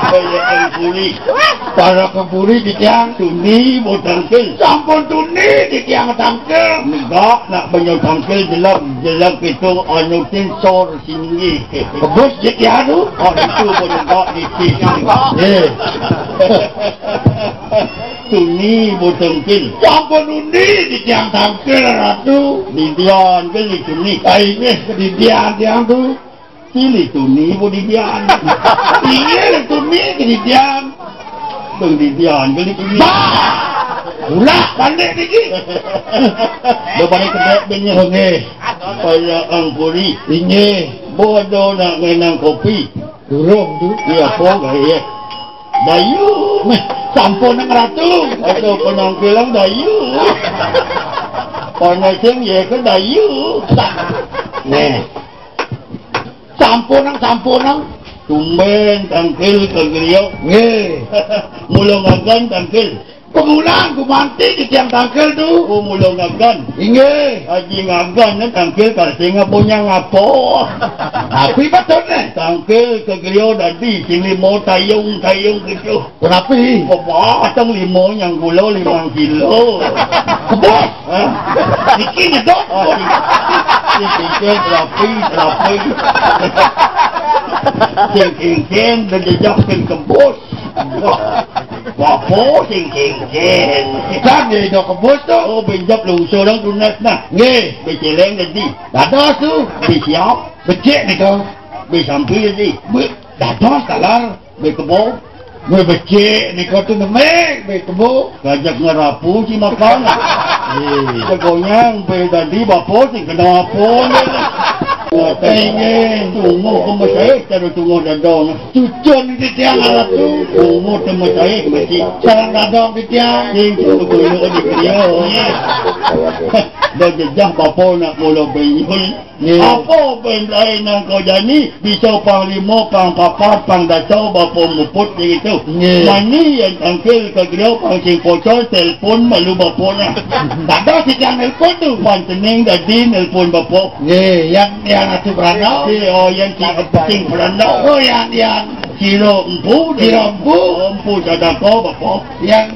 Kaya ang puri. Para ke puri di tiang tuni bo tangkel. Sampun tuni di tiang tangkel. Enggak nak banyak tangkel jelas itu anu tin sor sini. Kebus di tiang tu. Oh itu bo enggak di tiang. Tuni bo tangkel. Sampun tuni di tiang tangkel ratu. Di tiang ke di tuni. Ini di tiang tu. Pilih tuni bo di tiang. Iya tuni di tiang. Tunggu di tiang beli tuni. Ulah balik lagi. Dah balik kedai punya honge. Kaya angkuri. Ini bodoh nak menang kopi. Durung tu. Iya pun kaya. Dayu. Sampun nang ratu. Atau penangkilang dayu. Panasing ya ke dayu. Nih. Sampun nang. Tumben tangkil kegeriau. Mulungagan tangkil. Pengulang kumanti di tiang tangkil tu. Mulungagan. Haji ngagan tangkil singa punya ngapo. Tapi betul ni. Tangkil kegeriau tadi sini mau tayung gitu. Kenapa? Batang limo yang gula 5 kilo. Kebos. Bikinnya dok. Sikit terapi. Sing dan jejakkan kebos. Wapo sing. Kan dia dah kebos tu. Oh benjap lungso lang tunas na. Beceleng tadi. Dados tu. Besiap. Becek ni kau. Besampi tadi. Dados kalar. Bekebos. Becek ni kau tu nemek. Bekebos. Kajak ngerapu si makan. Segonyang tadi bapo sing kena apa ni. Ingin tunggu pemasai cara tunggu dadong cucun di tiang alat tu tunggu pemasai masih sarang dadong di tiang itu betul di dia dah jejak bapa nak mula benyul apa benda yang kau jani bisa panglima pang papat pang dasar bapa muput begitu mani yang tangkil ke dia pang sing pocor telefon malu bapa nak tak ada si tiang telefon tu pantening tadi telefon bapa yang atu berandau yang sing berandau yang Ciro empu sadako bapa yang